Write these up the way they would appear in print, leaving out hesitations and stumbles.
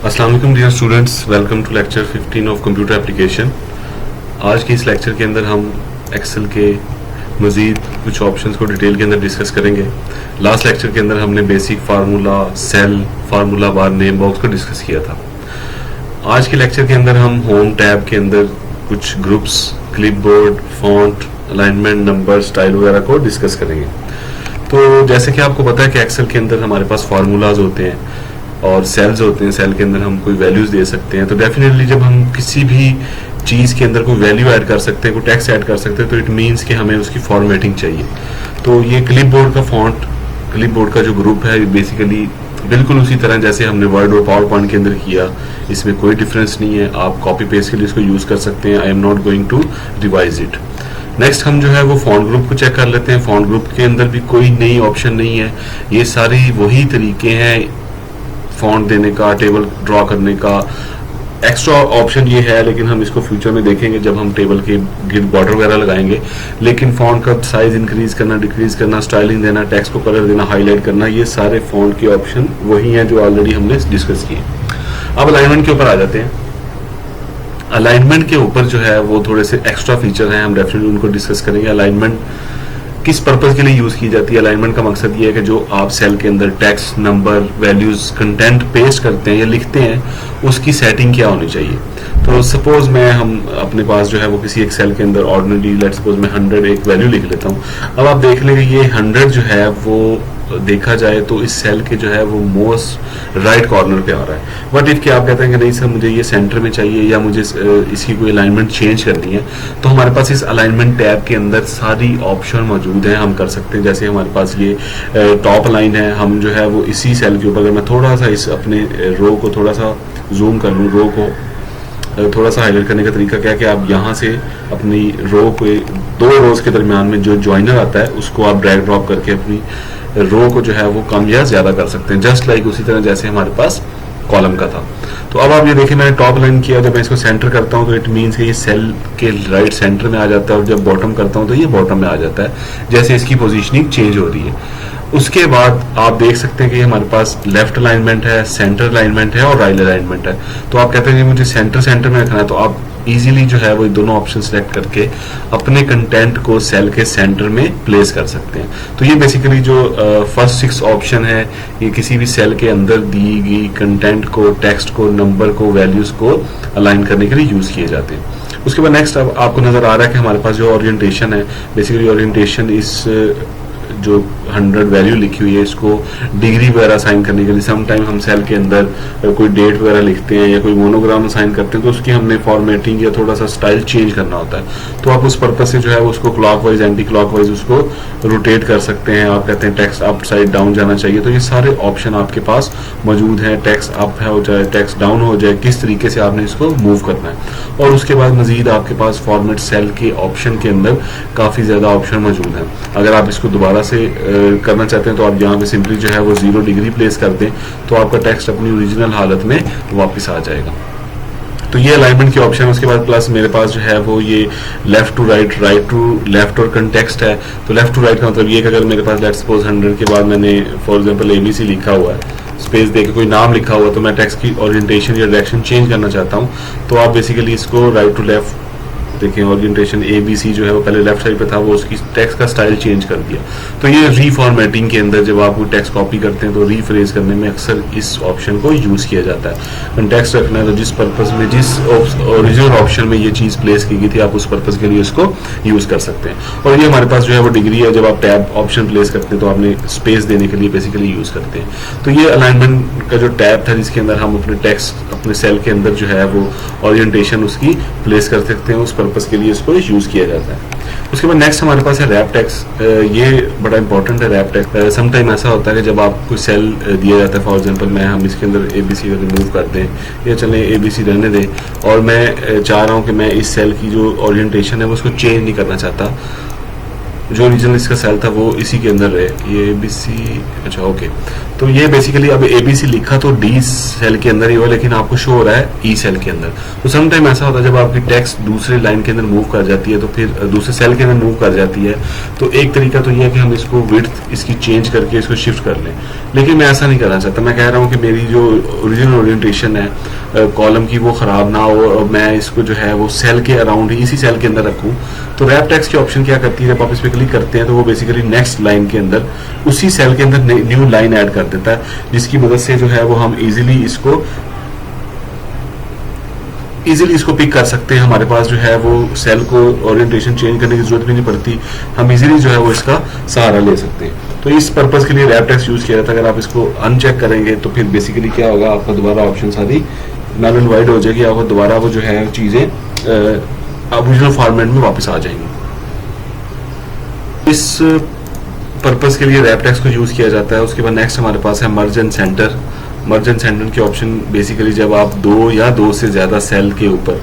अस्सलाम वालेकुम dear students, welcome to lecture 15 of computer application. आज के इस लेक्चर के अंदर हम एक्सेल के मज़ीद कुछ ऑप्शंस को डिटेल के अंदर डिस्कस करेंगे। लास्ट लेक्चर के अंदर हमने basic formula, cell, formula bar, name box को डिस्कस किया था। आज के लेक्चर के अंदर हम होम टैब के अंदर कुछ groups, clipboard, font, alignment, number, style वगैरह को डिस्कस करेंगे। तो जैसे कि आपको पता है कि एक्सेल के अंदर हमारे पास फार्मूलाज होते हैं और सेल्स होते हैं। सेल के अंदर हम कोई वैल्यूज दे सकते हैं। तो डेफिनेटली जब हम किसी भी चीज़ के अंदर कोई वैल्यू ऐड कर सकते हैं, कोई टेक्स्ट ऐड कर सकते हैं, तो इट मीन्स कि हमें उसकी फॉर्मेटिंग चाहिए। तो ये क्लिपबोर्ड का फॉन्ट, क्लिपबोर्ड का जो ग्रुप है, बेसिकली बिल्कुल उसी तरह जैसे हमने वर्ड और पावर पॉइंट के अंदर किया, इसमें कोई डिफरेंस नहीं है। आप कॉपी पेस्ट के लिए इसको यूज़ कर सकते हैं। I am not going to revise it. Next हम जो है वो फॉन्ट ग्रुप को चेक कर लेते हैं। फॉन्ट ग्रुप के अंदर भी कोई नई ऑप्शन नहीं है, ये सारे वही तरीके हैं फॉन्ट देने का, टेबल ड्रॉ करने का। एक्स्ट्रा ऑप्शन ये है, लेकिन हम इसको फ्यूचर में देखेंगे जब हम टेबल के गिर बॉर्डर वगैरह लगाएंगे। लेकिन फॉन्ट का साइज इंक्रीज करना, डिक्रीज करना, स्टाइलिंग देना, टेक्स्ट को कलर देना, हाईलाइट करना, ये सारे फॉन्ट के ऑप्शन वही हैं जो ऑलरेडी हमने डिस्कस किए। अब अलाइनमेंट के ऊपर आ जाते हैं। अलाइनमेंट के ऊपर जो है वो थोड़े से एक्स्ट्रा फीचर हैं, हम डेफिनेटली उनको डिस्कस करेंगे। अलाइनमेंट किस पर्पस के लिए यूज की जाती है? अलाइनमेंट का मकसद ये है कि जो आप सेल के अंदर text, number, values, content paste करते हैं या लिखते हैं, उसकी सेटिंग क्या होनी चाहिए। तो सपोज हम अपने पास जो है वो किसी एक सेल के अंदर ऑर्डिनरी, लेट्स सपोज मैं 100 एक वैल्यू लिख लेता हूँ। अब आप देख लेंगे ये 100 जो है वो देखा जाए तो इस सेल के जो है वो मोस्ट राइट कॉर्नर पे आ रहा है। बट इफ कि आप कहते हैं कि नहीं सर मुझे ये सेंटर में चाहिए या मुझे इसकी कोई अलाइनमेंट चेंज करनी है, तो हमारे पास इस अलाइनमेंट टैब के अंदर सारी ऑप्शन मौजूद हैं, हम कर सकते हैं। जैसे हमारे पास ये टॉप लाइन है, हम जो है वो इसी सेल के ऊपर, अगर मैं थोड़ा सा इस अपने रो को थोड़ा सा जूम कर लूँ, रो को थोड़ा सा हाईलाइट करने का तरीका क्या है कि आप यहाँ से अपनी रो को, दो रोज के दरमियान में जो ज्वाइनर आता है उसको आप ड्रैग ड्रॉप करके अपनी रो को जो है वो कम या ज्यादा कर सकते हैं, जस्ट लाइक उसी तरह जैसे हमारे पास कॉलम का था। तो अब आप ये देखिए मैंने टॉप लाइन किया, जब मैं इसको सेंटर करता हूँ तो इट मीन्स कि ये सेल के राइट सेंटर में आ जाता है, और जब बॉटम करता हूँ तो ये बॉटम में आ जाता है, जैसे इसकी पोजीशनिंग चेंज हो रही है। उसके बाद आप देख सकते हैं कि हमारे पास लेफ्ट अलाइनमेंट है, सेंटर अलाइनमेंट है और राइट अलाइनमेंट है। तो आप कहते हैं कि मुझे सेंटर में रखना है, तो आप इजीली जो है वो दोनों ऑप्शन सेलेक्ट करके अपने कंटेंट को सेल के सेंटर में प्लेस कर सकते हैं। तो ये बेसिकली जो फर्स्ट 6 ऑप्शन है, ये किसी भी सेल के अंदर दी गई कंटेंट को, टेक्स्ट को, नंबर को, वैल्यूज को अलाइन करने के लिए यूज किए जाते हैं। उसके बाद नेक्स्ट अब आपको नजर आ रहा है कि हमारे पास जो ओरिएंटेशन है, बेसिकली ओरिएंटेशन इस जो 100 वैल्यू लिखी हुई है इसको डिग्री वगैरह साइन करने के लिए, सम टाइम हम सेल के अंदर कोई डेट वगैरह लिखते हैं या कोई मोनोग्राम साइन करते हैं, तो उसकी हमने फॉर्मेटिंग या थोड़ा सा स्टाइल चेंज करना होता है। तो आप उस पर्पज से जो है उसको क्लॉकवाइज, एंटी क्लॉकवाइज उसको रोटेट कर सकते हैं। आप कहते हैं टेक्स्ट अप साइड डाउन जाना चाहिए, तो ये सारे ऑप्शन आपके पास मौजूद हैं। टेक्स्ट अप हो जाए, टेक्स्ट डाउन हो जाए, किस तरीके से आपने इसको मूव करना है। और उसके बाद मजीद आपके पास फॉर्मेट सेल के ऑप्शन के अंदर काफी ज्यादा ऑप्शन मौजूद हैं। अगर आप इसको दोबारा से करना चाहते हैं तो आप यहाँ पे सिंपली जो है वो 0 डिग्री प्लेस कर दें, तो आपका टेक्स्ट अपनी ओरिजिनल हालत में वापस आ जाएगा। तो ये अलाइनमेंट के ऑप्शन। उसके बाद प्लस मेरे पास जो है वो ये left to right, right to left और कंटेक्स्ट है। तो लेफ्ट टू राइट का मतलब ये कि अगर मेरे पास लेट्स सपोज 100 के बाद मैंने फॉर एग्जांपल ABC लिखा हुआ है, स्पेस देके कोई नाम लिखा हुआ है, तो मैं टेक्स्ट की ओरिएंटेशन या डायरेक्शन चेंज करना चाहता हूँ, तो आप बेसिकली इसको राइट टू लेफ्ट देखिए, ओरिएंटेशन ABC जो है वो पहले लेफ्ट साइड पे था, वो उसकी टेक्स्ट का स्टाइल चेंज कर दिया। तो ये रीफॉर्मेटिंग के अंदर जब आप टेक्स्ट कॉपी करते हैं तो रीफ्रेज करने में अक्सर इस ऑप्शन को यूज किया जाता है। कंटेक्स्ट रखना है तो जिस पर्पज में, जिस ओरिजिनल ऑप्शन में ये चीज प्लेस की गई थी, आप उस पर्पज के लिए इसको यूज कर सकते हैं। और ये हमारे पास जो है वो डिग्री है, जब आप टैब ऑप्शन प्लेस करते हैं तो आपने स्पेस देने के लिए बेसिकली यूज करते हैं। तो ये अलाइनमेंट का जो टैब था जिसके अंदर हम अपने टेक्स्ट अपने सेल के अंदर जो है वो ओरिएंटेशन उसकी प्लेस कर सकते हैं, उस पर्पज के लिए इसको यूज किया जाता है। उसके बाद नेक्स्ट हमारे पास है रैप टेक्स्ट। ये बड़ा इंपॉर्टेंट है रैप टेक्स्ट। सम टाइम ऐसा होता है कि जब आप कोई सेल दिया जाता है, फॉर एग्जांपल हम इसके अंदर ABC रिमूव कर दें या चले ABC रहने दें, और मैं चाह रहा हूं कि मैं इस सेल की जो ओरिएंटेशन है वो उसको चेंज नहीं करना चाहता, जो ओरिजिनल इसका सेल था वो इसी के अंदर है, ये ABC। अच्छा ओके, तो ये बेसिकली अब ABC लिखा तो D सेल के अंदर ही हुआ, लेकिन आपको शो हो रहा है E सेल के अंदर। तो सम टाइम ऐसा होता है जब आपकी टेक्स्ट दूसरे लाइन के अंदर मूव कर जाती है, तो फिर दूसरे सेल के अंदर मूव कर जाती है, तो एक तरीका तो ये है कि हम इसको विड्थ इसकी चेंज करके इसको शिफ्ट कर लें, लेकिन मैं ऐसा नहीं करना चाहता। मैं कह रहा हूँ कि मेरी जो ओरिजिनल ओरिएंटेशन है कॉलम की वो खराब ना हो, और मैं इसको जो है वो सेल के अराउंड ही इसी सेल के अंदर रखूँ। तो रैप टेक्स्ट की ऑप्शन क्या करती है, जब आप इस पर क्लिक करते हैं तो वो बेसिकली नेक्स्ट लाइन के अंदर उसी सेल के अंदर न्यू लाइन ऐड कर देता है, जिसकी मदद से जो है वो हम इजीली इसको पिक कर सकते हैं। हमारे पास जो है वो सेल को ओरिएंटेशन चेंज करने की जरूरत भी नहीं पड़ती, हम इजीली जो है वो इसका सहारा ले सकते हैं। तो इस पर्पस के लिए रैप टेक्स्ट यूज किया जाता है। अगर आप इसको अनचेक करेंगे तो फिर बेसिकली क्या होगा, आपका दोबारा ऑप्शन सारी नल एंड वाइड हो जाएगी, आपको दोबारा वो जो है चीजें ओरिजिनल फॉर्मेट में वापस आ जाएंगी। इस पर्पस के लिए रैप टेक्स्ट को यूज किया जाता है। उसके बाद नेक्स्ट हमारे पास है मर्ज and centre. Merge and centre की ऑप्शन बेसिकली जब आप दो या दो से ज्यादा सेल के ऊपर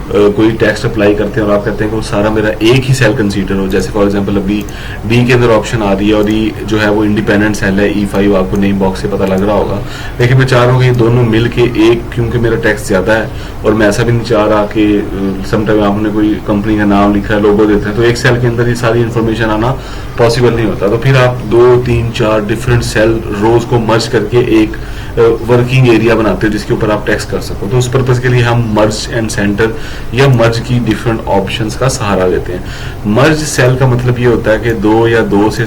कोई टेक्स्ट अप्लाई करते हैं और आप कहते हैं कि वो सारा मेरा एक ही सेल कंसीडर हो, जैसे फॉर एग्जांपल अभी डी के अंदर ऑप्शन आ रही है और ये जो है वो इंडिपेंडेंट सेल है E5, आपको नेम बॉक्स से पता लग रहा होगा, लेकिन मैं चाह रहा हूँ कि ये दोनों मिल के एक, क्योंकि मेरा टेक्स्ट ज्यादा है और मैं ऐसा भी नहीं चाह रहा कि समटाइम आपने कोई कंपनी का नाम लिखा है, लोगो देते हैं, तो एक सेल के अंदर ये सारी इन्फॉर्मेशन आना पॉसिबल नहीं होता। तो फिर आप 2, 3, 4 डिफरेंट सेल रोज को मर्ज करके एक वर्किंग एरिया बनाते हो जिसके ऊपर आप टेक्स्ट कर सको। तो उस पर्पज के लिए हम मर्ज एंड सेंटर या मर्ज की डिफरेंट ऑप्शंस का सहारा लेते हैं। मर्ज सेल का मतलब ये होता है कि 2 या 2 से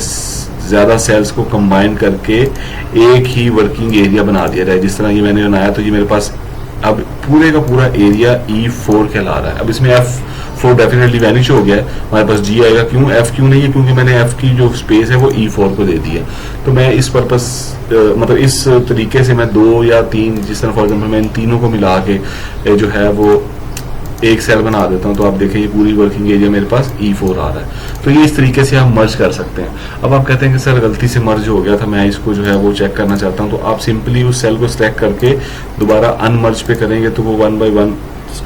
ज्यादा सेल्स को कंबाइन करके एक ही वर्किंग एरिया बना दिया जाए। जिस तरह ये मैंने बनाया, तो ये मेरे पास अब पूरे का पूरा एरिया E4 कहला रहा है। अब इसमें F4 डेफिनेटली वैनिश हो गया है, हमारे पास G आएगा। क्यों F क्यों नहीं है? क्योंकि मैंने F की जो स्पेस है वो E4 को दे दी है। तो मैं इस पर्पस मतलब इस तरीके से मैं 2 या 3, जिस तरह फॉर एग्जाम्पल मैं इन तीनों को मिला के जो है वो एक सेल बना देता हूं, तो आप देखें ये पूरी वर्किंग एरिया मेरे पास E4 आ रहा है। तो ये इस तरीके से हम मर्ज कर सकते हैं। अब आप कहते हैं कि सर गलती से मर्ज हो गया था, मैं इसको जो है वो चेक करना चाहता हूं, तो आप सिंपली उस सेल को सिलेक्ट करके दोबारा अनमर्ज पे करेंगे तो वो 1 बाय 1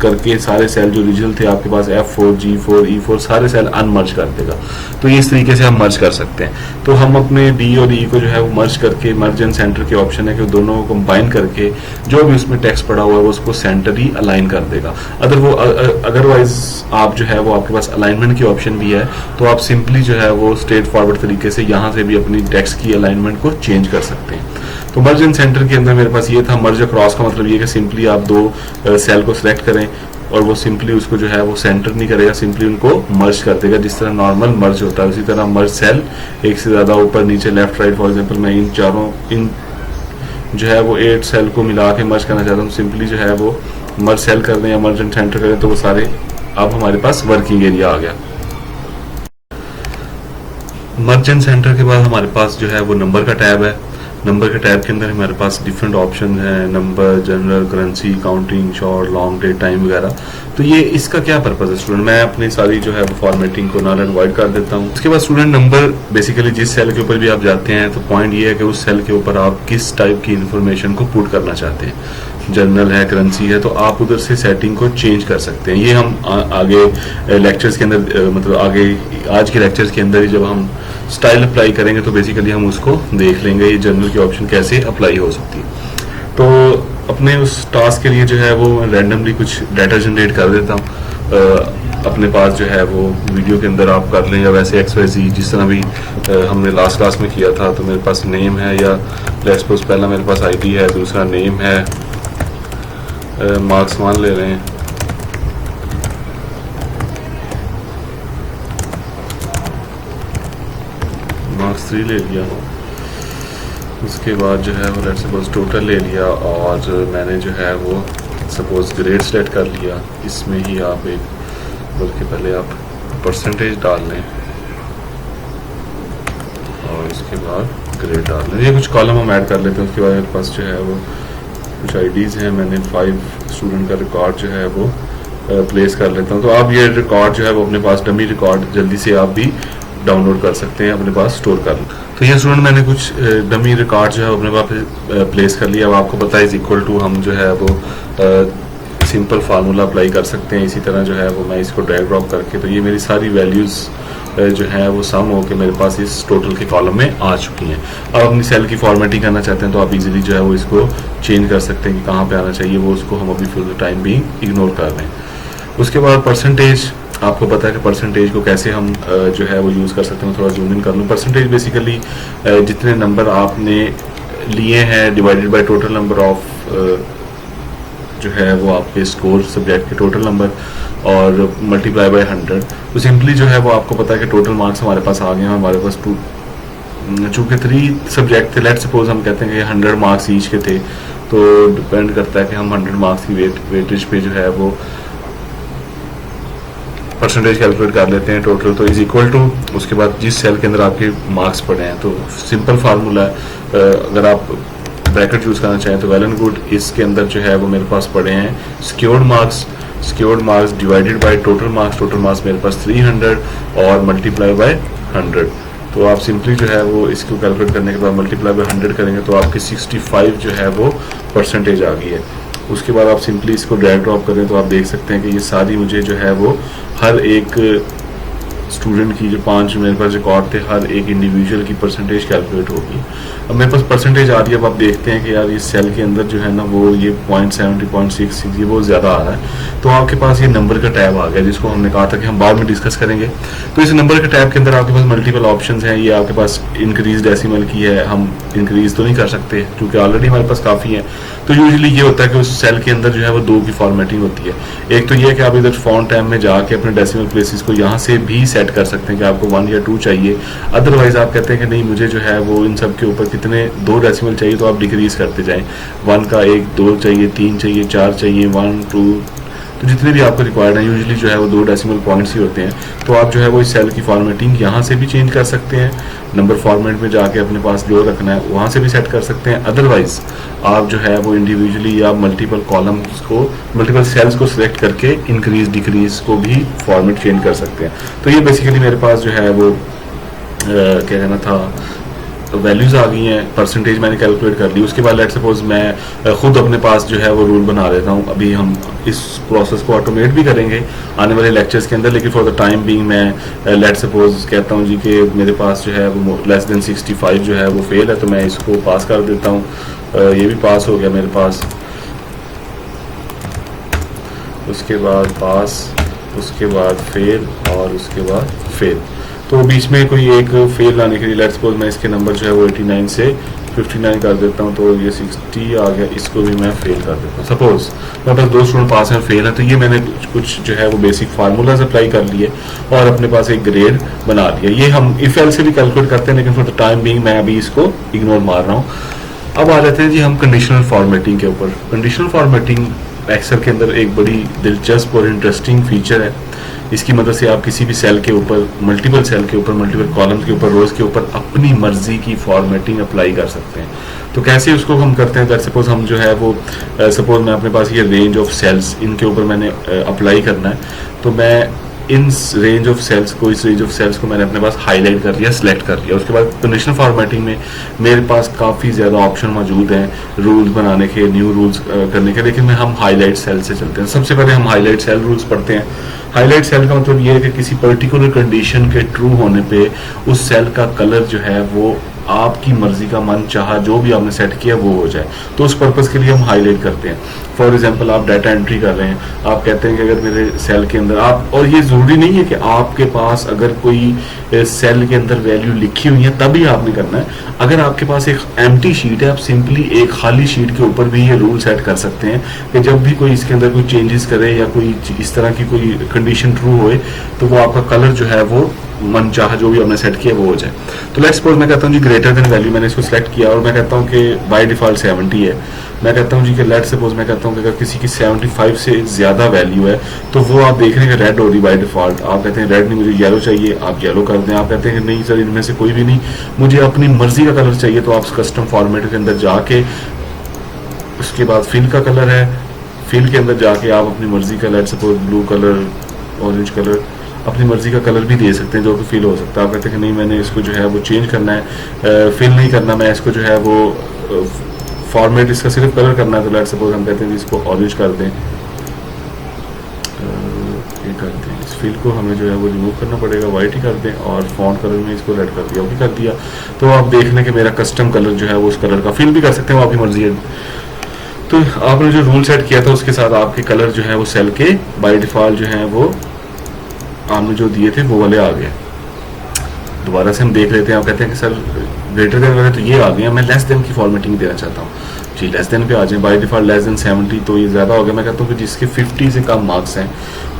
करके सारे सेल जो ओरिजिनल थे आपके पास F4, G4, E4 सारे सेल अनमर्ज कर देगा। तो ये इस तरीके से हम मर्ज कर सकते हैं। तो हम अपने D और E को जो है वो मर्ज करके, मर्ज एंड सेंटर के ऑप्शन है कि दोनों को कंबाइन करके जो भी उसमें टेक्स्ट पड़ा हुआ है वो उसको सेंटर ही अलाइन कर देगा। अदरवाइज आप जो है वो आपके पास अलाइनमेंट की ऑप्शन भी है, तो आप सिंपली जो है वो स्ट्रेट फॉरवर्ड तरीके से यहाँ से भी अपनी टेक्स्ट की अलाइनमेंट को चेंज कर सकते हैं। तो मर्ज एंड सेंटर के अंदर मेरे पास ये था। मर्ज अक्रॉस का मतलब ये कि सिंपली आप 2 सेल को सिलेक्ट करें और वो सिंपली उसको जो है वो सेंटर नहीं करेगा, सिंपली उनको मर्ज कर देगा जिस तरह नॉर्मल मर्ज होता है। उसी तरह मर्ज सेल एक से ज्यादा ऊपर नीचे लेफ्ट राइट, फॉर एग्जांपल मैं इन जो है वो 8 सेल को मिला के मर्ज करना चाहता हूँ, सिंपली जो है वो मर्ज सेल कर दें या मर्ज एंड सेंटर करें तो वो सारे अब हमारे पास वर्किंग एरिया आ गया। मर्ज एंड सेंटर के बाद हमारे पास जो है वो नंबर का टैब है। नंबर के टैब के अंदर हमारे पास डिफरेंट ऑप्शन हैं, number, general, currency, counting, short, long, date, time वगैरह। तो ये इसका क्या पर्पस है स्टूडेंट, मैं अपनी सारी जो है वो फॉर्मेटिंग को नल एंड वाइड कर देता हूँ। उसके बाद स्टूडेंट नंबर बेसिकली जिस सेल के ऊपर भी आप जाते हैं तो पॉइंट ये है कि उस सेल के ऊपर आप किस टाइप की इंफॉर्मेशन को पुट करना चाहते हैं। जनरल है, करेंसी है, तो आप उधर से सेटिंग को चेंज कर सकते हैं। ये हम आगे लेक्चर्स के अंदर मतलब आगे आज के लेक्चर्स के अंदर ही जब हम स्टाइल अप्लाई करेंगे तो बेसिकली हम उसको देख लेंगे ये जनरल की ऑप्शन कैसे अप्लाई हो सकती है। तो अपने उस टास्क के लिए जो है वो रैंडमली कुछ डाटा जनरेट कर देता हूँ। अपने पास जो है वो वीडियो के अंदर आप कर लें या वैसे XYZ जिस तरह भी हमने लास्ट क्लास में किया था। तो मेरे पास नेम है या लेट्स सपोज पहला मेरे पास ID है, दूसरा नेम है, मार्क्स मान ले रहे हैं, मार्क्स 3 ले लिया। उसके बाद जो है वो लेट्स सपोज टोटल ले लिया और मैंने जो है वो सपोज ग्रेड सेलेक्ट कर लिया। इसमें ही आप एक बल्कि पहले आप परसेंटेज डाल लें और उसके बाद ग्रेड डाल लें। ये कुछ कॉलम हम ऐड कर लेते हैं। उसके बाद मेरे पास जो है वो कुछ IDs हैं, मैंने 5 स्टूडेंट का रिकॉर्ड जो है वो प्लेस कर लेता हूँ। तो आप ये रिकॉर्ड जो है वो अपने पास डमी रिकॉर्ड जल्दी से आप भी डाउनलोड कर सकते हैं, अपने पास स्टोर कर लें। तो ये स्टूडेंट मैंने कुछ डमी रिकॉर्ड जो है अपने पास प्लेस कर लिया। अब आपको पता है इज इक्वल टू हम जो है वो सिंपल फार्मूला अप्लाई कर सकते हैं। इसी तरह जो है वो मैं इसको ड्रैग ड्रॉप करके, तो ये मेरी सारी वैल्यूज़ जो है वो सम होकर मेरे पास इस टोटल के कॉलम में आ चुकी हैं। अब अपनी सेल की फॉर्मेटिंग करना चाहते हैं तो आप इजीली जो है वो इसको चेंज कर सकते हैं कि कहाँ पे आना चाहिए, वो उसको हम अभी for the time being ignore कर रहे हैं। उसके बाद परसेंटेज, आपको पता है कि परसेंटेज को कैसे हम जो है वो यूज़ कर सकते हैं। थोड़ा जूम इन कर लूँ। परसेंटेज बेसिकली जितने नंबर आपने लिए हैं divided by total number of जो है वो आपके स्कोर सब्जेक्ट के टोटल नंबर और मल्टीप्लाई बाय 100, तो सिंपली जो है वो आपको पता है कि टोटल मार्क्स हमारे पास आ गए हैं। हमारे पास चूँकि 3 सब्जेक्ट थे, लेट सपोज हम कहते हैं कि 100 मार्क्स ईच के थे, तो डिपेंड करता है कि हम 100 मार्क्स की वेटेज पे जो है वो परसेंटेज कैलकुलेट कर लेते हैं टोटल, तो इज इक्वल टू उसके बाद जिस सेल के अंदर आपके मार्क्स पड़े हैं। तो सिंपल फार्मूला है, अगर आप ब्रैकेट यूज़ करना चाहें तो वेल एंड गुड। इसके अंदर जो है वो मेरे पास पड़े हैं secured marks divided by total marks मेरे पास 300 और मल्टीप्लाई बाय 100। तो आप सिंपली जो है वो इसको कैलकुलेट करने के बाद मल्टीप्लाई बाय 100 करेंगे तो आपकी 65 जो है वो परसेंटेज आ गई है। उसके बाद आप सिंपली इसको ड्रैग ड्रॉप करें तो आप देख सकते हैं कि ये सारी मुझे जो है वो हर एक स्टूडेंट की जो 5 मेरे पास रिकॉर्ड थे, हर एक इंडिविजुअल की परसेंटेज कैलकुलेट होगी। अब मेरे पास परसेंटेज आ रही है। अब आप देखते हैं कि यार इस सेल के अंदर जो है ना वो ये 0.70 0.66 ये बहुत ज़्यादा आ रहा है। तो आपके पास ये नंबर का टैब आ गया जिसको हमने कहा था कि हम बाद में डिस्कस करेंगे। तो इस नंबर के टैब के अंदर आपके पास मल्टीपल ऑप्शंस हैं। ये आपके पास इंक्रीज डेसिमल की है, हम इंक्रीज तो नहीं कर सकते क्योंकि ऑलरेडी हमारे पास काफ़ी है। तो यूजुअली ये होता है कि उस सेल के अंदर जो है वो 2 की फॉर्मेटिंग होती है। एक तो ये है कि आप इधर फॉन्ट टैब में जाके अपने डेसिमल प्लेसेस को यहाँ से भी सेट कर सकते हैं कि आपको 1 या 2 चाहिए। अदरवाइज आप कहते हैं कि नहीं मुझे जो है वो इन सब के ऊपर कितने 2 डेसिमल चाहिए, तो आप डिक्रीज करते जाएं। 1 का 1, 2 चाहिए, 3 चाहिए, 4 चाहिए, 1 2, तो जितने भी आपको रिक्वायर्ड है यूजुअली जो है वो 2 डेसिमल पॉइंट्स ही होते हैं। तो आप जो है वो इस सेल की फॉर्मेटिंग यहाँ से भी चेंज कर सकते हैं, नंबर फॉर्मेट में जाके अपने पास जो रखना है वहाँ से भी सेट कर सकते हैं। अदरवाइज आप जो है वो इंडिविजुअली या मल्टीपल कॉलम्स को, मल्टीपल सेल्स को सिलेक्ट करके इंक्रीज डिक्रीज को भी फॉर्मेट चेंज कर सकते हैं। तो ये बेसिकली मेरे पास जो है वो क्या कहना था, वैल्यूज़ आ गई हैं, परसेंटेज मैंने कैलकुलेट कर ली। उसके बाद लेट सपोज मैं खुद अपने पास जो है वो रूल बना लेता हूँ। अभी हम इस प्रोसेस को ऑटोमेट भी करेंगे आने वाले लेक्चर्स के अंदर, लेकिन फॉर द टाइम बीइंग मैं लेट सपोज कहता हूँ जी कि मेरे पास जो है वो लेस देन 65 जो है वो फेल है, तो मैं इसको पास कर देता हूँ। ये भी पास हो गया मेरे पास, उसके बाद पास, उसके बाद फेल और उसके बाद फेल। तो बीच में कोई एक फेल लाने के लिए लेट्स सपोज मैं इसके नंबर जो है वो 89 से 59 कर देता हूँ, तो ये 60 आ गया, इसको भी मैं फेल कर देता हूँ। सपोज मेरे पास 2 स्टूडेंट पास हैं और फेल है, तो ये मैंने कुछ जो है वो बेसिक फार्मूलाज अप्लाई कर लिए और अपने पास एक ग्रेड बना लिया। ये हम इफ एल से भी कैलकुलेट करते हैं, लेकिन फॉर द टाइम बीइंग मैं अभी इसको इग्नोर मार रहा हूँ। अब आ जाते हैं जी हम कंडीशनल फॉर्मेटिंग के ऊपर। कंडीशनल फॉर्मेटिंग एक्सेल के अंदर एक बड़ी दिलचस्प और इंटरेस्टिंग फीचर है। इसकी मदद से आप किसी भी सेल के ऊपर, मल्टीपल सेल के ऊपर, मल्टीपल कॉलम्स के ऊपर, रोज के ऊपर अपनी मर्जी की फॉर्मेटिंग अप्लाई कर सकते हैं। तो कैसे उसको हम करते हैं, दैट सपोज हम जो है वो सपोज मैं अपने पास ये रेंज ऑफ सेल्स इनके ऊपर मैंने अप्लाई करना है, तो मैं इन रेंज ऑफ सेल्स को, इस रेंज ऑफ सेल्स को मैंने अपने पास हाईलाइट कर लिया, सिलेक्ट कर लिया। उसके बाद कंडीशनल फॉर्मेटिंग में मेरे पास काफ़ी ज़्यादा ऑप्शन मौजूद हैं रूल्स बनाने के, न्यू रूल्स करने के, लेकिन हम हाईलाइट सेल से चलते हैं। सबसे पहले हम हाईलाइट सेल रूल्स पढ़ते हैं। हाईलाइट सेल का मतलब ये है कि किसी पर्टिकुलर कंडीशन के ट्रू होने पे उस सेल का कलर जो है वो आपकी मर्जी का मन चाहा जो भी आपने सेट किया वो हो जाए। तो उस पर्पस के लिए हम हाईलाइट करते हैं। फॉर एग्जांपल आप डाटा एंट्री कर रहे हैं, आप कहते हैं कि अगर मेरे सेल के अंदर आप, और ये ज़रूरी नहीं है कि आपके पास अगर कोई सेल के अंदर वैल्यू लिखी हुई है तभी आपने करना है। अगर आपके पास एक एम्प्टी शीट है, आप सिंपली एक खाली शीट के ऊपर भी ये रूल सेट कर सकते हैं कि जब भी कोई इसके अंदर कोई चेंजेस करे या कोई इस तरह की कोई कंडीशन ट्रू होए तो वो आपका कलर जो है वो मन चाहा जो भी हमने सेट किया वो हो जाए। तो लेट्स सपोज मैं कहता हूँ जी ग्रेटर देन वैल्यू, मैंने इसको सिलेक्ट किया और मैं कहता हूँ कि बाय डिफॉल्ट 70 है। मैं कहता हूँ जी कि लेट्स सपोज मैं कहता हूँ कि अगर किसी की 75 से ज़्यादा वैल्यू है तो वो आप देख रहे हैं कि रेड हो रही बाय डिफॉल्ट। आप कहते हैं रेड नहीं, मुझे येलो चाहिए, आप येलो कर दें। आप कहते हैं कि नहीं सर इनमें से कोई भी नहीं, मुझे अपनी मर्जी का कलर चाहिए, तो आप कस्टम फॉर्मेट के अंदर जाके उसके बाद फिल का कलर है, फिल के अंदर जाके आप अपनी मर्जी का let's suppose blue colour, orange colour, अपनी मर्जी का कलर भी दे सकते हैं जो कि फिल हो सकता है। आप कहते हैं कि नहीं मैंने इसको जो है वो चेंज करना है, फिल नहीं करना, मैं इसको जो है वो फॉर्मेट इसका सिर्फ कलर करना है। तो लेट्स सपोज हम कहते हैं इसको ऑरेंज कर दें, ये करते हैं फिल को हमें जो है वो रिमूव करना पड़ेगा, वाइट ही कर दें और फॉन्ट कलर में इसको रेड कर दिया, ओके कर दिया। तो आप देख लें कि मेरा कस्टम कलर जो है वो उस कलर का, फिल भी कर सकते हैं, वो आपकी मर्जी है। तो आपने जो रूल सेट किया था उसके साथ आपके कलर जो है वो सेल के बाय डिफॉल्ट जो है वो आपने जो दिए थे वो वाले आ गए। दोबारा से हम देख लेते हैं। आप कहते हैं कि सर ग्रेटर देन वाले तो ये आ गए, मैं लेस देन की फॉर्मेटिंग देना चाहता हूँ जी, लेस देन पे आ जाए। बाय डिफॉल्ट लेस देन 70 तो ये ज़्यादा हो गया। मैं कहता हूँ कि जिसके 50 से कम मार्क्स हैं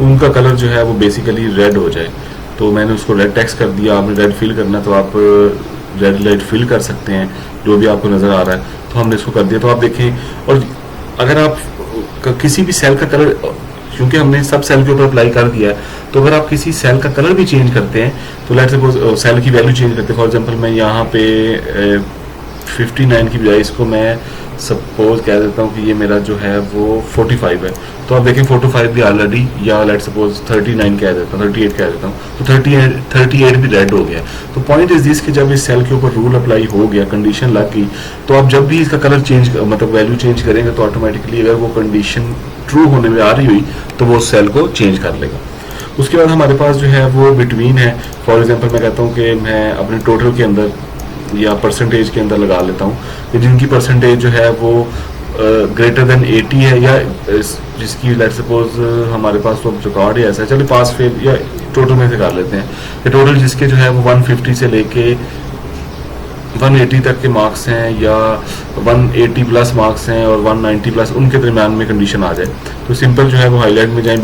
उनका कलर जो है वो बेसिकली रेड हो जाए। तो मैंने उसको रेड टेक्स्ट कर दिया। आपने रेड फिल करना तो आप रेड लाइट फिल कर सकते हैं, जो भी आपको नज़र आ रहा है। तो हमने इसको कर दिया। तो आप देखें, और अगर आप किसी भी सेल का कलर, क्योंकि हमने सब सेल के ऊपर अप्लाई कर दिया है, तो अगर आप किसी सेल का कलर भी चेंज करते हैं तो लेट्स सपोज सेल की वैल्यू चेंज करते हैं। फॉर एग्जांपल मैं यहाँ पे 59 की बजाय इसको मैं सपोज कह देता हूँ कि ये मेरा जो है वो 45 है। तो आप देखें 45 भी ऑलरेडी, या लेट्स सपोज 39 कह देता हूँ, 38 कह देता हूँ, तो 38 भी रेड हो गया। तो पॉइंट इज दिस कि जब इस सेल के ऊपर रूल अप्लाई हो गया, कंडीशन लग गई, तो आप जब भी इसका कलर चेंज मतलब वैल्यू चेंज करेंगे तो ऑटोमेटिकली अगर वो कंडीशन ट्रू होने में आ रही हुई तो वो सेल को चेंज कर लेगा। उसके बाद हमारे पास जो है वो बिटवीन है। फॉर एग्जांपल मैं कहता हूँ कि मैं अपने टोटल के अंदर या परसेंटेज के अंदर लगा लेता हूँ कि जिनकी परसेंटेज जो है वो ग्रेटर देन 80 है, या जिसकी लेट्स सपोज हमारे पास तो जो कार्ड है ऐसा है, चलिए पास फेल या टोटल में से कर लेते हैं कि टोटल जिसके जो है वो 150 से लेके 180 तक के मार्क्स हैं, या 180 प्लस मार्क्स हैं और 190 प्लस, उनके दरमियान में कंडीशन आ जाए। तो सिंपल जो है वो हाईलाइट में जाएं,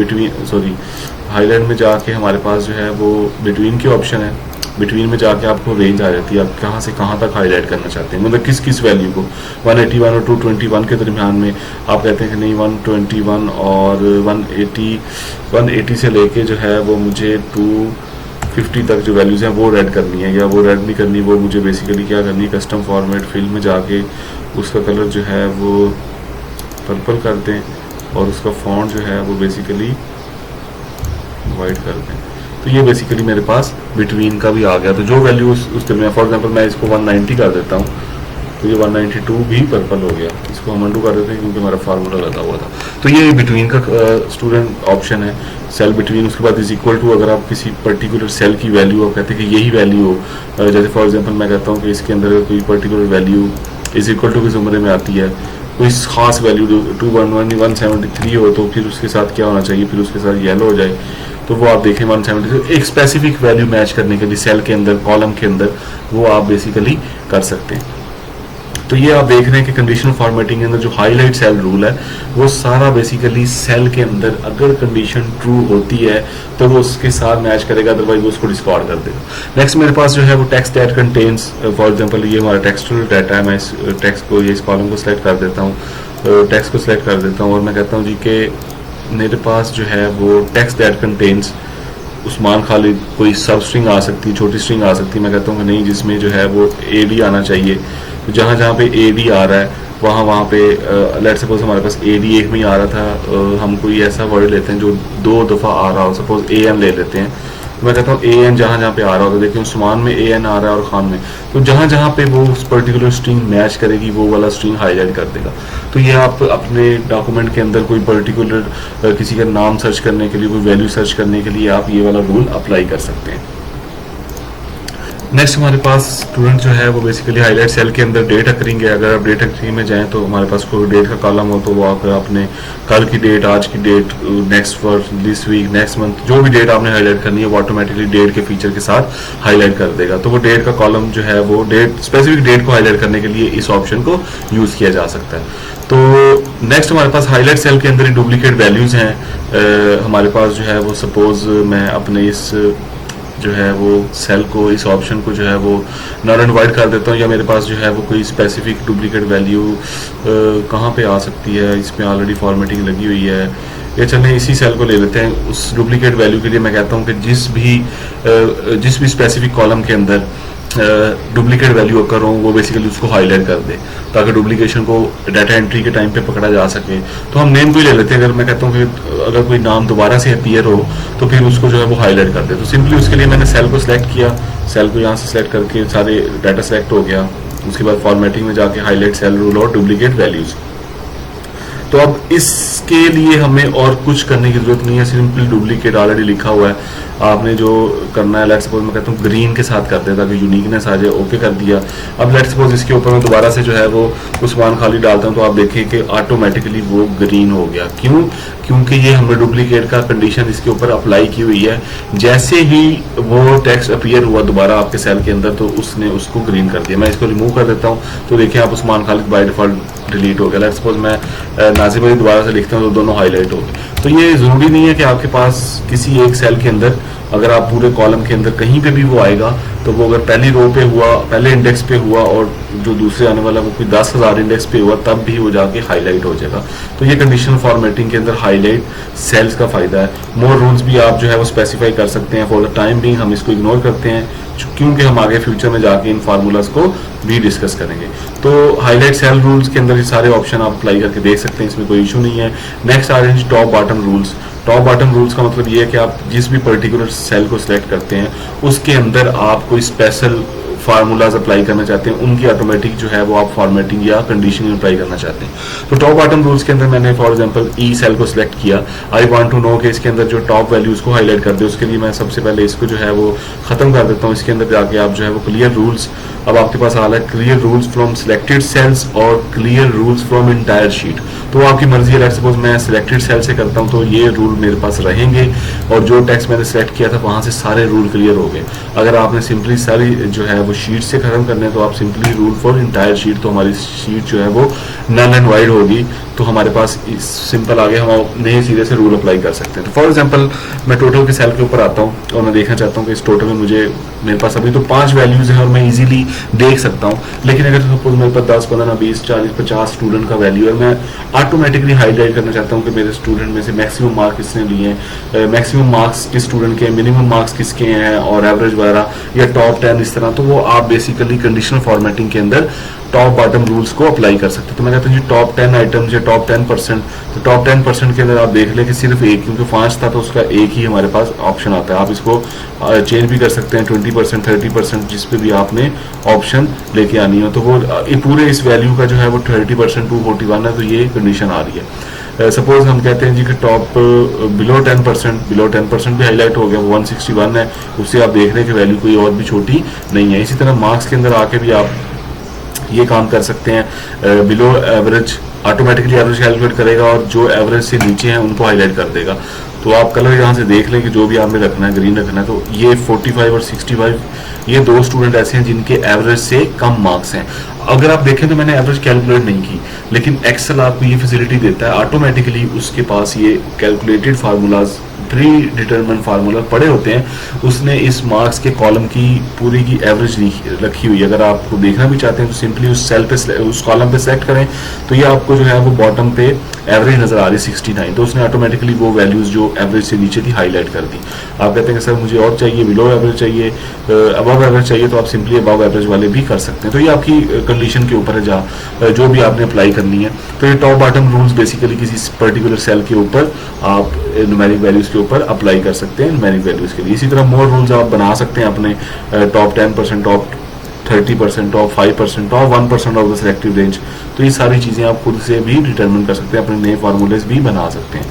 हाईलाइट में जाके हमारे पास जो है वो बिटवीन की ऑप्शन है। बिटवीन में जाके आपको रेंज आ जाती है, आप कहाँ से कहाँ तक हाईलाइट करना चाहते हैं, मतलब किस किस वैल्यू को। 181 और 221 के दरमियान में आप कहते हैं कि नहीं 121 और 180 से लेके जो है वो मुझे 250 तक जो वैल्यूज़ हैं वो रेड करनी है, या वो रेड नहीं करनी, वो मुझे बेसिकली क्या करनी है, कस्टम फॉर्मेट फिल में जाके उसका कलर जो है वो पर्पल कर दें और उसका फॉन्ट जो है वो बेसिकली वाइट कर दें। तो ये बेसिकली मेरे पास बिटवीन का भी आ गया। तो जो वैल्यू उस में, फॉर एग्जांपल मैं इसको 190 कर देता हूँ तो ये 192 भी पर्पल हो गया। इसको हम अनडू कर देते हैं क्योंकि हमारा फार्मूला लगा हुआ था। तो ये बिटवीन का स्टूडेंट ऑप्शन है, सेल बिटवीन। उसके बाद इज इक्वल टू, अगर आप किसी पर्टिकुलर सेल की वैल्यू आप कहते हैं कि यही वैल्यू हो, जैसे फॉर एग्जांपल मैं कहता हूँ कि इसके अंदर कोई particular value is equal to की जुमरे में आती है, कोई खास वैल्यू 173 हो, तो फिर उसके साथ क्या होना चाहिए, फिर उसके साथ येलो हो जाए। तो वो आप देखें 173 एक स्पेसिफिक वैल्यू मैच करने के लिए सेल के अंदर, कॉलम के अंदर, वो आप बेसिकली कर सकते हैं। तो ये आप देख रहे हैं कि कंडीशनल फॉर्मेटिंग के अंदर जो हाईलाइट सेल रूल है वो सारा बेसिकली सेल के अंदर अगर कंडीशन ट्रू होती है तो वो उसके साथ मैच करेगा, अदरवाइज वो उसको डिस्कार्ड कर देगा। नेक्स्ट मेरे पास जो है वो text that contains, for example ये हमारा टेक्सचुअल डाटा है, मैं इस टेक्स्ट को, ये इस कॉलम को सिलेक्ट कर देता हूँ, टेक्स्ट को सिलेक्ट कर देता हूँ और मैं कहता हूँ जी कि मेरे पास जो है वो text that contains Usman Khalid, कोई सब स्ट्रिंग आ सकती है, छोटी स्ट्रिंग आ सकती है। मैं कहता हूँ कि नहीं, जिसमें जो है वो AD आना चाहिए। तो जहाँ जहाँ पे AD आ रहा है वहाँ पे लेट्स सपोज हमारे पास AD एक में ही आ रहा था, हम कोई ऐसा वर्ड लेते हैं जो 2 दफ़ा आ रहा हो, सपोज AN ले लेते हैं। तो मैं कहता हूँ AN जहाँ जहाँ पे आ रहा होगा, देखिए उस्मान में AN आ रहा है और खान में, तो जहाँ जहाँ पे वो उस पर्टिकुलर स्ट्रिंग मैच करेगी वो वाला स्ट्रिंग हाईलाइट कर देगा। तो ये आप अपने डॉक्यूमेंट के अंदर कोई पर्टिकुलर किसी का नाम सर्च करने के लिए, कोई वैल्यू सर्च करने के लिए आप ये वाला रूल अप्लाई कर सकते हैं। नेक्स्ट हमारे पास स्टूडेंट जो है वो बेसिकली हाईलाइट सेल के अंदर डेट करेंगे। अगर आप डेट अकरी में जाएं तो हमारे पास कोई डेट का कॉलम हो तो वो आप अपने कल की डेट, आज की date, next word, this week, next month, जो भी डेट आपने हाईलाइट करनी है वो ऑटोमेटिकली डेट के फीचर के साथ हाईलाइट कर देगा। तो वो डेट का कॉलम जो है वो डेट, स्पेसिफिक डेट को हाईलाइट करने के लिए इस ऑप्शन को यूज किया जा सकता है। तो नेक्स्ट हमारे पास हाईलाइट सेल के अंदर डुप्लीकेट वैल्यूज हैं। हमारे पास जो है वो सपोज मैं अपने इस जो है वो सेल को, इस ऑप्शन को जो है वो नल एंड वाइड कर देता हूँ, या मेरे पास जो है वो कोई स्पेसिफिक डुप्लीकेट वैल्यू कहाँ पे आ सकती है, इसमें ऑलरेडी फॉर्मेटिंग लगी हुई है, या चलें इसी सेल को ले लेते हैं। उस डुप्लीकेट वैल्यू के लिए मैं कहता हूँ कि जिस भी स्पेसिफिक कॉलम के अंदर डुप्लीकेट वैल्यू अकर हो वो बेसिकली उसको हाईलाइट कर दे ताकि डुप्लीकेशन को डाटा एंट्री के टाइम पे पकड़ा जा सके। तो हम नेम को ही ले लेते हैं। अगर मैं कहता हूँ कि अगर कोई नाम दोबारा से अपीयर हो तो फिर उसको जो है वो हाईलाइट कर दे। तो सिंपली उसके लिए मैंने सेल को सिलेक्ट किया, सेल को यहाँ से सिलेक्ट करके सारे डाटा सेलेक्ट हो गया। उसके बाद फॉर्मेटिंग में जाके हाईलाइट सेल रूल और डुप्लीकेट वैल्यूज। तो अब इसके लिए हमें और कुछ करने की जरूरत नहीं है, सिंपली डुप्लीकेट ऑलरेडी लिखा हुआ है। आपने जो करना है, लेट्स सपोज मैं कहता हूँ ग्रीन के साथ कर दे ताकि यूनिकनेस आ जाए, ओके कर दिया। अब लेट्स सपोज इसके ऊपर मैं दोबारा से जो है वो उस्मान खाली डालता हूँ, तो आप देखें कि ऑटोमेटिकली वो ग्रीन हो गया। क्यों? क्योंकि ये हमने डुप्लीकेट का कंडीशन इसके ऊपर अप्लाई की हुई है। जैसे ही वो टेक्स्ट अपीयर हुआ दोबारा आपके सेल के अंदर, तो उसने उसको ग्रीन कर दिया। मैं इसको रिमूव कर देता हूँ, तो देखिए आप Usman Khalid by default delete हो गया। लेट्स सपोज मैं नाजिम अली दोबारा से लिखता हूँ, तो दोनों हाईलाइट हो गए। तो ये ज़रूरी नहीं है कि आपके पास किसी एक सेल के अंदर, अगर आप पूरे कॉलम के अंदर कहीं पे भी वो आएगा, तो वो अगर पहली रो पे हुआ, पहले इंडेक्स पे हुआ और जो दूसरे आने वाला वो कोई 10,000 इंडेक्स पे हुआ, तब भी वो जाके हाईलाइट हो जाएगा। तो ये कंडीशनल फॉर्मेटिंग के अंदर हाईलाइट सेल्स का फायदा है। मोर रूल्स भी आप जो है वो स्पेसिफाई कर सकते हैं। फॉर द टाइम बिंग हम इसको इग्नोर करते हैं, क्योंकि हम आगे फ्यूचर में जाके इन फार्मूलाज को भी डिस्कस करेंगे। तो हाईलाइट सेल रूल्स के अंदर ये सारे ऑप्शन आप अप्लाई करके देख सकते हैं, इसमें कोई इशू नहीं है। नेक्स्ट आ रहे हैं top bottom rules. Top bottom rules का मतलब ये है कि आप जिस भी पर्टिकुलर सेल को सिलेक्ट करते हैं, उसके अंदर आप कोई स्पेशल फार्मूलाज अप्लाई करना चाहते हैं, उनकी ऑटोमेटिक जो है वो आप फॉर्मेटिंग या कंडीशनिंग अप्लाई करना चाहते हैं। तो टॉप बॉटम रूल्स के अंदर मैंने फॉर एग्जांपल ई सेल को सिलेक्ट किया। आई वांट टू नो कि इसके अंदर जो टॉप वैल्यूज को हाईलाइट कर दे, उसके लिए मैं सबसे पहले इसको जो है वो खत्म कर देता हूँ। इसके अंदर जाके आप जो है वो क्लियर रूल्स, अब आपके पास आ रहा है clear rules from selected cells और clear rules from entire sheet. तो आपकी मर्जी है। लेट्स सपोज मैं सिलेक्टेड सेल से करता हूँ, तो ये रूल मेरे पास रहेंगे और जो टेक्स्ट मैंने सेलेक्ट किया था वहां से सारे रूल क्लियर हो गए। अगर आपने सिंपली सारी जो है वो शीट से खत्म करने हैं, तो आप simply rule for entire sheet, तो हमारी शीट जो है वो नल एंड वाइड होगी। तो हमारे पास सिंपल आगे हम नए सीधे से रूल अप्लाई कर सकते हैं। तो फॉर एग्जांपल मैं टोटल के सेल के ऊपर आता हूँ और मैं देखना चाहता हूँ कि इस टोटल में मेरे पास अभी तो 5 वैल्यूज हैं और मैं इजीली देख सकता हूँ। लेकिन अगर सपोज मेरे पास 10, 15, 20, 40, 50 स्टूडेंट का वैल्यू है, मैं ऑटोमेटिकली हाईलाइट करना चाहता हूँ कि मेरे स्टूडेंट में से मैक्सिमम मार्क्स किसने लिए हैं, मैक्सिमम मार्क्स किस स्टूडेंट के, मिनिमम मार्क्स किसके हैं और एवरेज वगैरह या टॉप 10 इस तरह। तो वो आप बेसिकली कंडीशनल फॉर्मेटिंग के अंदर टॉप बॉटम रूल्स को अप्लाई कर सकते हैं। तो मैं कहता हूँ जी टॉप 10 आइटम्स या टॉप 10%, तो टॉप 10% के अंदर आप देख लें कि सिर्फ एक, क्योंकि 5 था तो उसका एक ही हमारे पास ऑप्शन आता है। आप इसको चेंज भी कर सकते हैं 20%, 30%, जिस पे भी आपने ऑप्शन लेके आनी हो। तो वो पूरे इस वैल्यू का जो है वो 30% टू 41 है, तो ये कंडीशन आ रही है। सपोज हम कहते हैं जी कि टॉप बिलो 10% भी हाईलाइट हो गया, वो 161 है, उससे आप देख रहे हैं कि वैल्यू कोई और भी छोटी नहीं है। इसी तरह मार्क्स के अंदर आके भी आप ये काम कर सकते हैं। Below average automatically average calculate करेगा और जो एवरेज से नीचे हैं उनको हाईलाइट कर देगा। तो आप कलर यहाँ से देख लें कि जो भी आपने रखना है, ग्रीन रखना है। तो ये 45 और 65, ये 2 स्टूडेंट ऐसे हैं जिनके एवरेज से कम मार्क्स हैं। अगर आप देखें तो मैंने एवरेज कैलकुलेट नहीं की, लेकिन एक्सेल आपको ये फैसिलिटी देता है ऑटोमेटिकली, उसके पास ये calculated formulas, pre determine formula पड़े होते हैं, उसने इस मार्क्स के कॉलम की पूरी की एवरेज रखी हुई है। अगर आपको देखना भी चाहते हैं तो सिंपली उस सेल पे, उस कॉलम पे सेलेक्ट करें, तो ये आपको जो है वो बॉटम पे एवरेज नजर आ रही है 69। तो उसने ऑटोमेटिकली वो वैल्यूज जो एवरेज से नीचे थी हाईलाइट कर दी। आप कहते हैं कि सर मुझे और चाहिए, बिलो एवरेज चाहिए, अबव एवरेज चाहिए, तो आप सिंपली अबव एवरेज वाले भी कर सकते हैं। तो ये आपकी कंडीशन के ऊपर है, जो भी आपने अप्लाई करनी है। तो ये टॉप बॉटम रूल्स बेसिकली किसी पर्टिकुलर सेल के ऊपर आप न्यूमेरिक वैल्यूज के ऊपर अप्लाई कर सकते हैं न्यूमेरिक वैल्यूज के लिए। इसी तरह मोर रूल्स आप बना सकते हैं अपने top 10%, top 30%, top 5%, top 1% of the selective range. तो ये सारी चीजें आप खुद से भी डिटरमिन कर सकते हैं, अपने नए फार्मूलेज भी बना सकते हैं।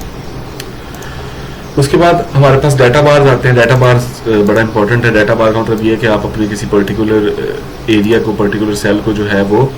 उसके बाद हमारे पास डाटा बार्स आते हैं। डाटा बार्स बड़ा इंपॉर्टेंट है। डाटा बार का मतलब ये है कि आप अपने किसी पर्टिकुलर एरिया को, पर्टिकुलर सेल को जो है वो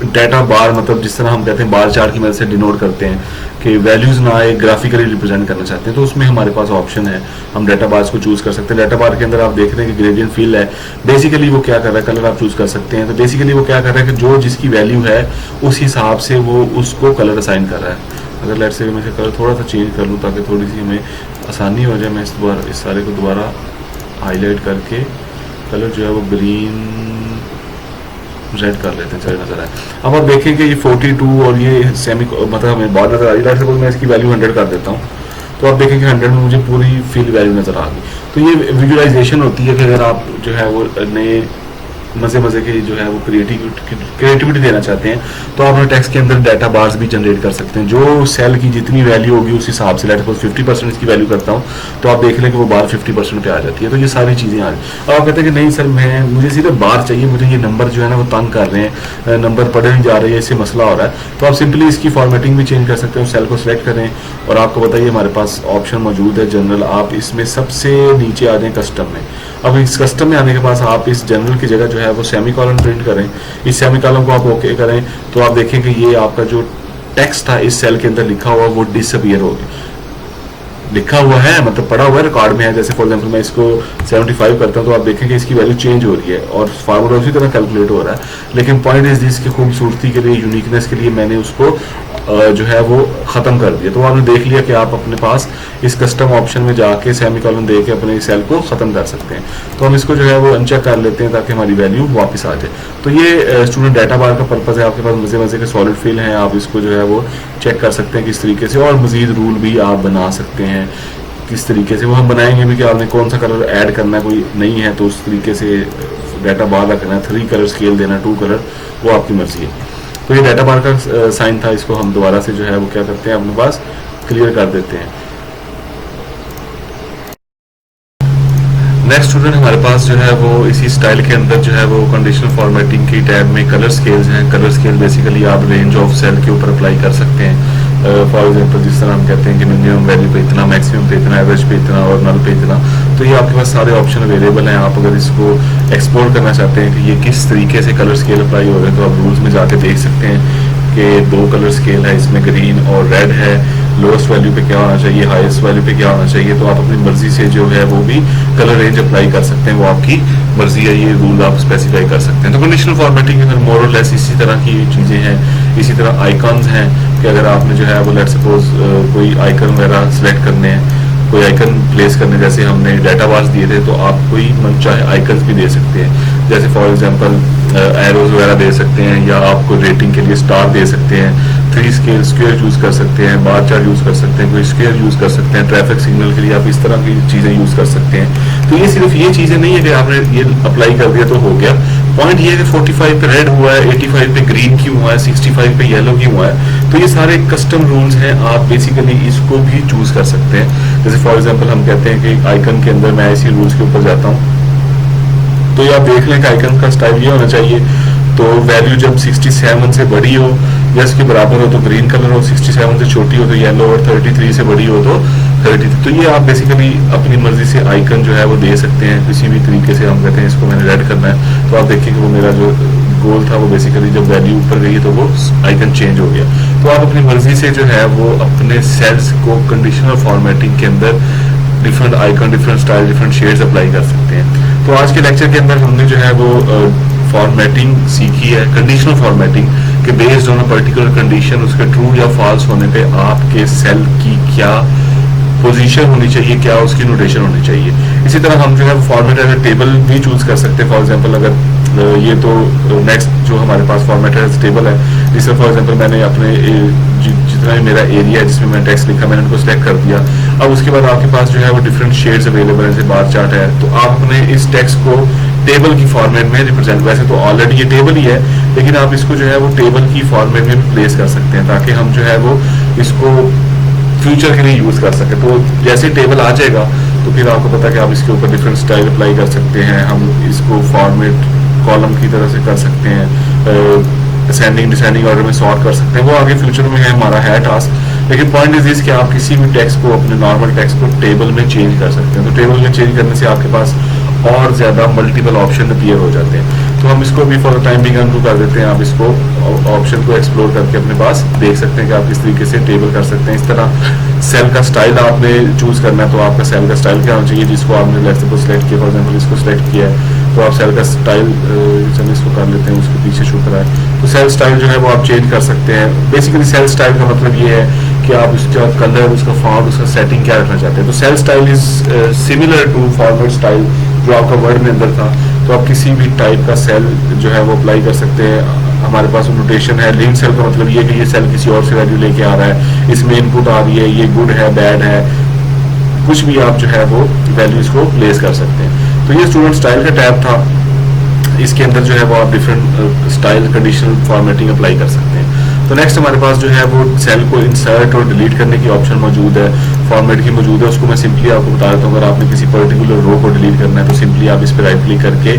डाटा बार, मतलब जिस तरह हम कहते हैं बार चार्ट की मदद से डिनोट करते हैं कि वैल्यूज ना आए, ग्राफिकली रिप्रेजेंट करना चाहते हैं, तो उसमें हमारे पास ऑप्शन है, हम डाटा बार्स को चूज कर सकते हैं। डाटा बार के अंदर आप देख रहे हैं कि ग्रेडियंट फील्ड है। बेसिकली वो क्या कर रहा है, कलर आप चूज कर सकते हैं। तो बेसिकली वो क्या कर रहा है कि जो जिसकी वैल्यू है उस हिसाब से वो उसको कलर असाइन कर रहा है। अगर लेट्स से मैं इसे कलर थोड़ा सा चेंज कर लूँ ताकि थोड़ी सी हमें आसानी हो जाए, मैं इस सारे को दोबारा हाईलाइट करके कलर जो है वो ग्रीन रेड कर लेते हैं, चले नजर आए। अब आप देखें कि ये 42 और ये सेमी, मतलब हमें बार नजर आ रही है। सपोज मैं इसकी वैल्यू 100 कर देता हूँ, तो आप देखें कि 100 में मुझे पूरी फील्ड वैल्यू नजर आ गई। तो ये विजुअलाइजेशन होती है कि अगर आप जो है वो नए मजे मजे के जो है वो क्रिएटिविटी देना चाहते हैं, तो आप अपने टेक्स्ट के अंदर डाटा बार्स भी जनरेट कर सकते हैं। जो सेल की जितनी वैल्यू होगी उस हिसाब से, लेट सपोज 50% इसकी वैल्यू करता हूँ, तो आप देख लें कि वो बार 50% पे आ जाती है। तो ये सारी चीज़ें आ रही। अब आप कहते हैं कि नहीं सर, मुझे सिर्फ बार चाहिए, मुझे ये नंबर जो है ना वो तंग कर रहे हैं, नंबर पढ़े नहीं जा रहे हैं, इससे मसला हो रहा है। तो आप सिंपली इसकी फॉर्मेटिंग भी चेंज कर सकते हैं। सेल को सिलेक्ट करें और आपको बताइए हमारे पास ऑप्शन मौजूद है जनरल, आप इसमें सबसे नीचे आ जाएं कस्टम में। अब इस कस्टम में आने के बाद आप इस जनरल की जगह जो है वो सेमी कॉलन प्रिंट करें। इस सेमी कॉलन को आप ओके करें तो आप देखें कि ये आपका जो टेक्स्ट था इस सेल के अंदर लिखा हुआ वो डिसअपियर हो गया। लिखा हुआ है मतलब पढ़ा हुआ है, रिकॉर्ड में है। जैसे फॉर एग्जांपल मैं इसको 75 करता हूं तो आप देखें कि इसकी वैल्यू चेंज हो रही है और फार्मूला उसी तरह कैलकुलेट हो रहा है। लेकिन पॉइंट इज दिस की खूबसूरती के लिए, यूनिकनेस के लिए मैंने उसको जो है वो ख़त्म कर दिया। तो आपने देख लिया कि आप अपने पास इस कस्टम ऑप्शन में जाके सेमी कॉलन दे के अपने सेल को ख़त्म कर सकते हैं। तो हम इसको जो है वो अनचेक कर लेते हैं ताकि हमारी वैल्यू वापस आ जाए। तो ये स्टूडेंट डाटा बार का पर्पज़ है। आपके पास मज़े मज़े के सॉलिड फिल हैं, आप इसको जो है वो चेक कर सकते हैं किस तरीके से, और मज़ीद रूल भी आप बना सकते हैं किस तरीके से। वो हम बनाएंगे भी कि आपने कौन सा कलर ऐड करना है, कोई नहीं है तो उस तरीके से डाटा बार रखना है, 3 कलर स्केल देना, 2 कलर, वो आपकी मर्जी है। तो ये डाटा बार का साइन था, इसको हम दोबारा से जो है वो क्या करते हैं अपने पास क्लियर कर देते हैं। नेक्स्ट स्टूडेंट हमारे पास जो है वो इसी स्टाइल के अंदर जो है वो कंडीशनल फॉर्मेटिंग की टैब में कलर स्केल्स हैं। कलर स्केल बेसिकली आप रेंज ऑफ सेल के ऊपर अप्लाई कर सकते हैं। फॉर एग्जांपल जिस तरह हम कहते हैं कि मिनिमम वैल्यू पे इतना, मैक्सिमम पे इतना, एवरेज पे इतना और नल पे इतना। तो ये आपके पास सारे ऑप्शन अवेलेबल हैं। आप अगर इसको एक्सप्लोर करना चाहते हैं कि ये किस तरीके से कलर स्केल अप्लाई हो रहे हैं तो आप रूल्स में जाके देख सकते हैं कि 2 कलर स्केल है, इसमें ग्रीन और रेड है। लोएस्ट वैल्यू पे क्या होना चाहिए, हाईएस्ट वैल्यू पे क्या होना चाहिए। तो आप अपनी मर्जी से जो है वो भी कलर रेंज अप्लाई कर सकते हैं, वो आपकी मर्जी है, ये रूल आप स्पेसिफाई कर सकते हैं। तो कंडीशनल फॉर्मेटिंग के अंदर मोर और लेस इसी तरह की चीज़ें हैं। इसी तरह आइकॉन्स हैं कि अगर आपने जो है वो लेट सपोज कोई आइकन वगैरह सिलेक्ट करने हैं, कोई आइकन प्लेस करने, जैसे हमने डाटा बार्स दिए थे तो आप कोई मन चाहे आइकन्स भी दे सकते हैं। जैसे फॉर एग्जांपल एरोज वगैरह दे सकते हैं, या आपको रेटिंग के लिए स्टार दे सकते हैं, 3 स्केल स्क्वायर यूज़ कर सकते हैं, बार चार्ट यूज़ कर सकते हैं, कोई स्क्वायर यूज़ कर सकते हैं, ट्रैफिक सिग्नल के लिए आप इस तरह की चीज़ें यूज़ कर सकते हैं। तो ये सिर्फ ये चीज़ें नहीं है कि आपने ये अप्लाई कर दिया तो हो गया। पॉइंट ये है कि 45 पे रेड हुआ है, 85 पे ग्रीन क्यों हुआ है, 65 पे येलो क्यों हुआ है। तो ये सारे कस्टम रूल्स हैं, आप बेसिकली इसको भी चूज कर सकते हैं। जैसे फॉर एग्जांपल हम कहते हैं कि आइकन के अंदर मैं इसी रूल्स के ऊपर जाता हूँ, तो ये आप देख लें कि आइकन का स्टाइल ये होना चाहिए। तो वैल्यू जब 67 से बड़ी हो या इसके बराबर हो तो ग्रीन कलर हो, 67 से छोटी हो तो येलो, और 33 से बड़ी हो तो 30। तो ये आप बेसिकली अपनी मर्जी से आइकन जो है वो दे सकते हैं किसी भी तरीके से। हम कहते हैं इसको मैंने रेड करना है, तो आप देखिए कि वो मेरा जो गोल था वो बेसिकली जब वैल्यू ऊपर गई तो वो आइकन चेंज हो गया। तो आप अपनी मर्जी से जो है वो अपने सेल्स को कंडीशनल फॉर्मेटिंग के अंदर different icon, different style, different shades apply कर सकते हैं। तो आज के लेक्चर के अंदर हमने जो है वो फॉर्मेटिंग सीखी है, कंडीशनल फॉर्मेटिंग के based on a particular condition, उसके ट्रू या फॉल्स होने पे आपके सेल की क्या पोजीशन होनी चाहिए, क्या उसकी नोटेशन होनी चाहिए। इसी तरह हम जो है फॉर्मेट एज ए टेबल भी चूज कर सकते हैं। फॉर एग्जांपल अगर ये तो नेक्स्ट जो हमारे पास फॉर्मेट एज टेबल है, जिसमें फॉर एग्जांपल मैंने अपने जितना भी मेरा एरिया है जिसमें मैंने टेक्स्ट लिखा मैंने उनको सिलेक्ट कर दिया। अब उसके बाद आपके पास जो है वो डिफरेंट शेड्स अवेलेबल है, जैसे बार चार्ट है, तो आप अपने इस टेक्स्ट को टेबल की फॉर्मेट में रिप्रेजेंट, वैसे तो ऑलरेडी ये टेबल ही है लेकिन आप इसको जो है वो टेबल की फॉर्मेट में भी प्लेस कर सकते हैं ताकि हम जो है वो इसको फ्यूचर के लिए यूज कर सके। तो जैसे टेबल आ जाएगा तो फिर आपको पता है कि आप इसके ऊपर डिफरेंट स्टाइल अप्लाई कर सकते हैं। हम इसको फॉर्मेट कॉलम की तरह से कर सकते हैं, असेंडिंग डिसेंडिंग ऑर्डर में सॉर्ट कर सकते हैं। वो आगे फ्यूचर में है हमारा है टास्क। लेकिन पॉइंट इज दिस कि आप किसी भी टेक्स्ट को, अपने नॉर्मल टेक्स्ट को टेबल में चेंज कर सकते हैं। तो टेबल में चेंज करने से आपके पास और ज्यादा मल्टीपल ऑप्शन अपीयर हो जाते हैं। तो हम इसको भी फॉर टाइम बिंग अनडू कर देते हैं। आप इसको ऑप्शन को एक्सप्लोर करके अपने पास देख सकते हैं कि आप किस तरीके से टेबल कर सकते हैं। इस तरह सेल का स्टाइल आपने चूज करना है, तो आपका सेल का स्टाइल क्या होना चाहिए, जिसको आपने लेट्स सपोज सेलेक्ट किया, फॉर एग्जांपल इसको सेलेक्ट किया है तो आप सेल का स्टाइल, चलिए इसको कर लेते हैं, उसके पीछे शो करा है, तो सेल स्टाइल जो है वो आप चेंज कर सकते हैं। बेसिकली सेल स्टाइल का मतलब ये है कि आप उसका कलर, उसका फॉन्ट, उसका सेटिंग क्या रखना चाहते हैं। तो cell style is similar to format style जो आपका वर्ड में अंदर था। तो आप किसी भी टाइप का सेल जो है वो अप्लाई कर सकते हैं। हमारे पास नोटेशन है, लिंक सेल का मतलब ये है कि ये सेल किसी और से वैल्यू लेके आ रहा है, इसमें इनपुट आ रही है, ये गुड है, बैड है, कुछ भी आप जो है वो वैल्यूज को प्लेस कर सकते हैं। तो ये स्टूडेंट स्टाइल का टैब था। इसके अंदर जो है वो आप different style conditional formatting apply कर सकते हैं। तो नेक्स्ट हमारे पास जो है वो सेल को इंसर्ट और डिलीट करने की ऑप्शन मौजूद है, फॉर्मेट की मौजूद है। उसको मैं सिंपली आपको बता देता हूँ। अगर आपने किसी पर्टिकुलर रो को डिलीट करना है तो सिंपली आप इस पर राइट क्लिक करके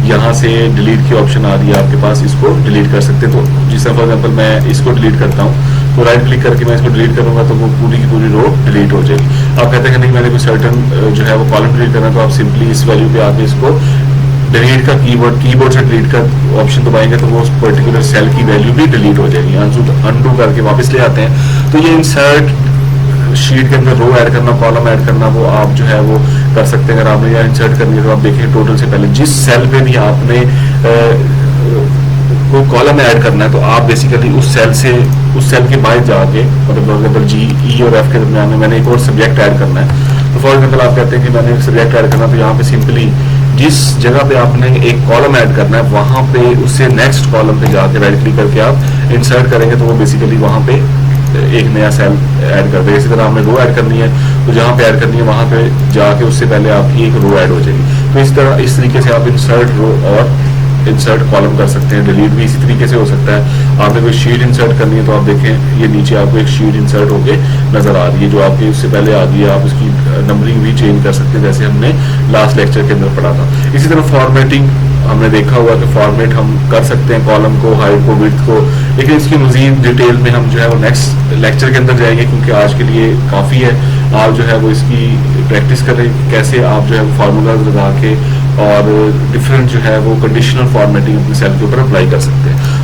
यहाँ से डिलीट की ऑप्शन आ रही है आपके पास, इसको डिलीट कर सकते हैं। तो जिस तरह फॉर एग्जाम्पल मैं इसको डिलीट करता हूँ तो राइट क्लिक करके मैं इसको डिलीट करूंगा तो वो पूरी की पूरी रो डिलीट हो जाएगी। आप कहते हैं नहीं मैंने कोई सर्टन जो है वो कॉलम डिलीट करना है, तो आप सिंपली इस वैल्यू पे आके इसको डिलीट का कीबोर्ड से डिलीट का ऑप्शन दबाएंगे तो वो उस पर्टिकुलर सेल की वैल्यू भी डिलीट हो जाएगी। अनडू करके वापस ले आते हैं। तो ये इंसर्ट शीट के अंदर रो ऐड करना, कॉलम ऐड करना, वो आप जो है वो कर सकते हैं। अगर आपने यहाँ इंसर्ट करनी है तो आप देखिए टोटल से पहले जिस सेल पे भी आपने को कॉलम ऐड करना है तो आप बेसिकली उस सेल के बाहर जाके मतलब फॉर एग्जाम्पल जी ई और एफ के दरमियान में मैंने एक और सब्जेक्ट ऐड करना है। तो फॉर एग्जाम्पल आप कहते हैं कि मैंने एक सब्जेक्ट ऐड करना है, तो यहाँ पे सिंपली जिस जगह पे आपने एक कॉलम ऐड करना है वहां पे उससे नेक्स्ट कॉलम पे जाके राइट क्लिक करके आप इंसर्ट करेंगे तो वो बेसिकली वहां पे एक नया सेल ऐड कर देगा। इसी तरह आपने रो ऐड करनी है तो जहाँ पे ऐड करनी है वहां पे जाके उससे पहले आपकी एक रो ऐड हो जाएगी। तो इस तरीके से आप इंसर्ट रो और इंसर्ट कॉलम कर सकते हैं। डिलीट भी इसी तरीके से हो सकता है। आपने कोई शीट इंसर्ट करनी है तो आप देखें ये नीचे आपको एक शीट इंसर्ट होके नजर आ रही है जो आपके उससे पहले आ गई है। आप उसकी नंबरिंग भी चेंज कर सकते हैं जैसे हमने लास्ट लेक्चर के अंदर पढ़ा था। इसी तरह फॉर्मेटिंग हमने देखा हुआ कि फॉर्मेट हम कर सकते हैं कॉलम को, हाइट को, विड्थ को, लेकिन इसकी मजीद डिटेल में हम जो है वो नेक्स्ट लेक्चर के अंदर जाएंगे क्योंकि आज के लिए काफ़ी है। आप जो है वो इसकी प्रैक्टिस करें कैसे आप जो है फार्मूलाज लगा के और डिफरेंट जो है वो कंडीशनल फॉर्मेटिंग अपने सेल के ऊपर अप्लाई कर सकते हैं।